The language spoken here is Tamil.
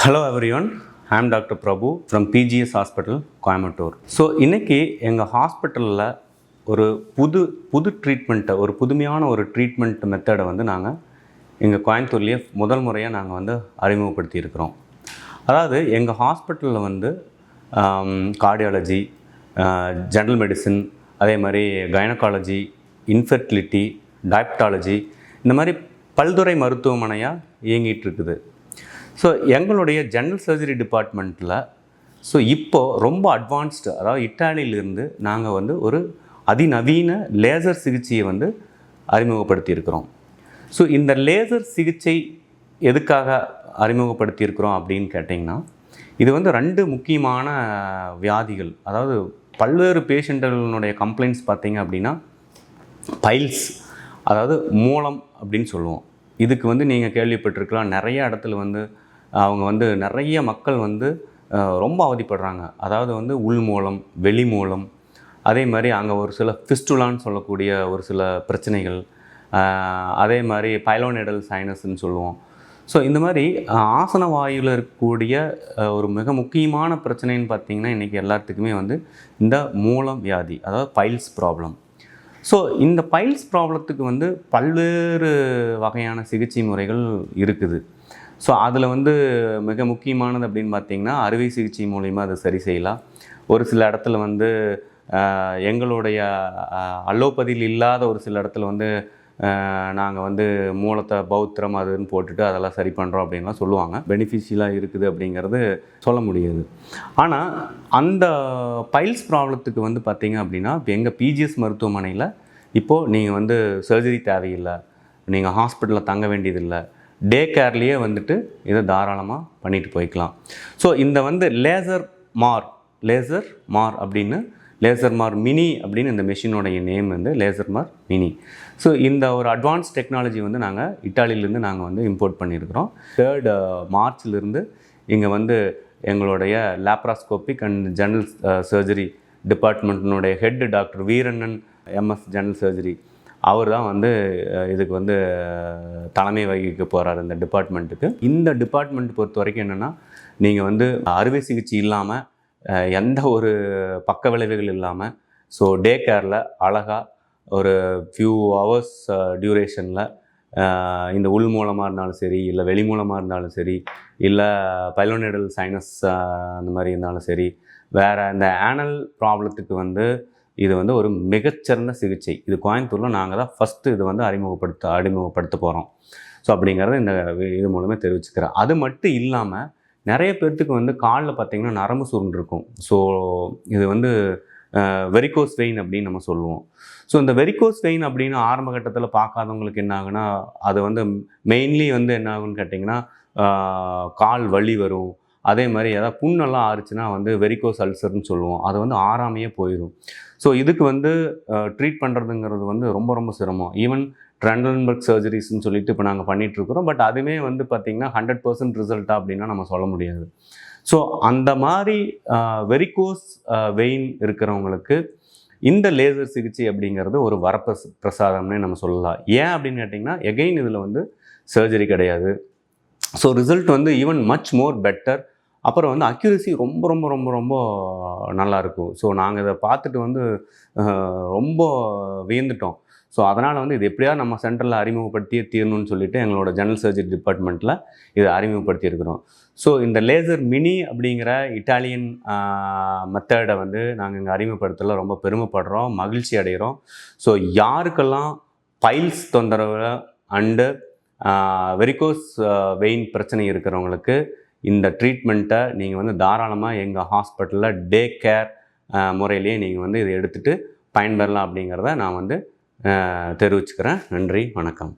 Hello everyone, I am Dr. Prabhu from PGS Hospital, Coimbatore. So இன்றைக்கி எங்கள் ஹாஸ்பிட்டலில் ஒரு புது ட்ரீட்மெண்ட்டை புதுமையான ஒரு ட்ரீட்மெண்ட் மெத்தடை நாங்கள் எங்கள் கோயம்புத்தூர்லேயே முதல் முறையாக நாங்கள் அறிமுகப்படுத்தியிருக்கிறோம். அதாவது எங்கள் ஹாஸ்பிட்டலில் கார்டியாலஜி, ஜெனரல் மெடிசின், அதே மாதிரி கைனகாலஜி, இன்ஃபெர்டிலிட்டி, டயபெட்டாலஜி, இந்த மாதிரி பல்துறை மருத்துவமனையாக இயங்கிட்டு இருக்குது. ஸோ எங்களுடைய ஜெனரல் சர்ஜரி டிபார்ட்மெண்ட்டில் இப்போது ரொம்ப அட்வான்ஸ்டு, அதாவது இட்டாலியிலிருந்து நாங்கள் ஒரு அதிநவீன லேசர் சிகிச்சையை அறிமுகப்படுத்தியிருக்கிறோம். ஸோ இந்த லேசர் சிகிச்சை எதுக்காக அறிமுகப்படுத்தியிருக்கிறோம் அப்படின்னு கேட்டிங்கன்னா, இது ரெண்டு முக்கியமான வியாதிகள், அதாவது பல்வேறு பேஷண்ட்டுகளுடைய கம்ப்ளைண்ட்ஸ் பார்த்திங்க அப்படின்னா பைல்ஸ், அதாவது மூலம் அப்படின்னு சொல்லுவோம். இதுக்கு நீங்கள் கேள்விப்பட்டிருக்கலாம். நிறைய இடத்துல அவங்க நிறைய மக்கள் ரொம்ப அவதிப்படுறாங்க. அதாவது உள் மூலம், வெளி மூலம், அதே மாதிரி அங்கே ஒரு சில ஃபிஸ்டுலான்னு சொல்லக்கூடிய ஒரு சில பிரச்சனைகள், அதே மாதிரி பைலோனேடல் சைனஸ்ன்னு சொல்லுவோம். ஸோ இந்த மாதிரி ஆசன வாயுவில் இருக்கக்கூடிய ஒரு மிக முக்கியமான பிரச்சனைன்னு பார்த்திங்கன்னா இன்றைக்கி எல்லாத்துக்குமே இந்த மூலம் வியாதி, அதாவது பைல்ஸ் ப்ராப்ளம். ஸோ இந்த பைல்ஸ் ப்ராப்ளத்துக்கு பல்வேறு வகையான சிகிச்சை முறைகள் இருக்குது. ஸோ அதில் மிக முக்கியமானது அப்படின்னு பார்த்திங்கன்னா அறுவை சிகிச்சை மூலிமா அதை சரி செய்யலாம். ஒரு சில இடத்துல எங்களுடைய அலோபதியில் இல்லாத ஒரு சில இடத்துல நாங்கள் மூலத்தை பௌத்திரம் அதுன்னு போட்டுட்டு அதெல்லாம் சரி பண்ணுறோம் அப்படின்லாம் சொல்லுவாங்க. பெனிஃபிஷியலாக இருக்குது அப்படிங்கிறது சொல்ல முடியாது. ஆனால் அந்த பைல்ஸ் ப்ராப்ளத்துக்கு பார்த்திங்க அப்படின்னா இப்போ எங்கள் பிஜிஎஸ் மருத்துவமனையில் இப்போது நீங்கள் சர்ஜரி தேவையில்லை, நீங்கள் ஹாஸ்பிட்டலில் தங்க வேண்டியதில்லை, டே கேர்லேயே இதை தாராளமாக பண்ணிட்டு போய்க்கலாம். ஸோ இந்த லேசர் மார் அப்படின்னு, லேசர் மார் மினி அப்படின்னு இந்த மெஷினோடைய நேம் லேசர் மார் மினி. ஸோ இந்த ஒரு அட்வான்ஸ் டெக்னாலஜி நாங்கள் இட்டாலியிலேருந்து நாங்கள் இம்போர்ட் பண்ணியிருக்கிறோம். 3rd மார்ச்லேருந்து இங்கே எங்களுடைய லேப்ராஸ்கோபிக் அண்ட் ஜெனரல் சர்ஜரி டிபார்ட்மெண்ட்டினுடைய head doctor Veerannan MS general surgery, அவர் தான் இதுக்கு தலைமை வகிக்க போகிறார் இந்த டிபார்ட்மெண்ட்டுக்கு. இந்த டிபார்ட்மெண்ட் பொறுத்த வரைக்கும் என்னென்னா, நீங்கள் அறுவை சிகிச்சை இல்லாமல், எந்த ஒரு பக்க விளைவுகள் இல்லாமல், ஸோ டே கேரில் அழகாக ஒரு ஃபியூ ஹவர்ஸ் டியூரேஷனில் இந்த உள் மூலமாக இருந்தாலும் சரி, இல்லை வெளி மூலமாக இருந்தாலும் சரி, இல்லை பைலோனேடல் சைனஸ் அந்த மாதிரி இருந்தாலும் சரி, வேறு இந்த ஆனல் ப்ராப்ளத்துக்கு இது ஒரு மிகச்சிறந்த சிகிச்சை. இது கோயம்புத்தூரில் நாங்கள் தான் ஃபஸ்ட்டு இது அறிமுகப்படுத்த போகிறோம். ஸோ அப்படிங்கிறத இந்த இது மூலமே தெரிவிச்சுக்கிறேன். அது மட்டும் இல்லாமல் நிறைய பேர்த்துக்கு காலில் பார்த்திங்கன்னா நரம்பு சுருண்டு இருக்கும். ஸோ இது வெரிகோஸ் வெயின் அப்படின்னு நம்ம சொல்லுவோம். ஸோ இந்த வெரிகோஸ் வெயின் அப்படின்னு ஆரம்ப கட்டத்தில் பார்க்காதவங்களுக்கு என்ன ஆகுனா, அது மெயின்லி என்ன ஆகுன்னு கேட்டிங்கன்னா கால் வலி வரும். அதே மாதிரி ஏதாவது புண்ணெல்லாம் ஆறுச்சுன்னா வெரிகோஸ் அல்சர்னு சொல்லுவோம். அது ஆறாமையே போயிடும். ஸோ இதுக்கு ட்ரீட் பண்ணுறதுங்கிறது ரொம்ப ரொம்ப சிரமம். ஈவன் ட்ரெண்டன்பர்க் சர்ஜரிஸ்ன்னு சொல்லிட்டு இப்போ நாங்கள் பண்ணிகிட்ருக்குறோம். பட் அதுவுமே பார்த்திங்கன்னா 100% ரிசல்ட்டா அப்படின்னா நம்ம சொல்ல முடியாது. ஸோ அந்த மாதிரி வெரிகோஸ் வெயின் இருக்கிறவங்களுக்கு இந்த லேசர் சிகிச்சை அப்படிங்கிறது ஒரு வரப்பிரசாதம்னே நம்ம சொல்லலாம். ஏன் அப்படின்னு கேட்டிங்கன்னா, எகெயின் இதில் சர்ஜரி கிடையாது. So result even much more better. அப்புறம் அக்யூரசி ரொம்ப ரொம்ப ரொம்ப ரொம்ப நல்லாயிருக்கும். ஸோ நாங்கள் இதை பார்த்துட்டு ரொம்ப வியந்துட்டோம். ஸோ அதனால் இது எப்படியா நம்ம சென்டரில் அறிமுகப்படுத்தியே தீரணும்னு சொல்லிட்டு எங்களோட ஜெனரல் சர்ஜரி டிபார்ட்மெண்ட்டில் இதை அறிமுகப்படுத்தியிருக்கிறோம். ஸோ இந்த லேசர் மினி அப்படிங்கிற இட்டாலியன் மெத்தடை நாங்கள் இங்கே அறிமுகப்படுத்தல ரொம்ப பெருமைப்படுறோம், மகிழ்ச்சி அடைகிறோம். ஸோ யாருக்கெல்லாம் பைல்ஸ் தொந்தரவு அண்டு வெரிகோஸ் வெயின் பிரச்சனை இருக்கிறவங்களுக்கு இந்த ட்ரீட்மெண்ட்டை நீங்கள் தாராளமாக எங்கள் ஹாஸ்பிட்டலில் டே கேர் முறையிலேயே நீங்கள் இதை எடுத்துகிட்டு பயன்பெறலாம் அப்படிங்கிறத நான் தெரிவிச்சுக்கிறேன். நன்றி, வணக்கம்.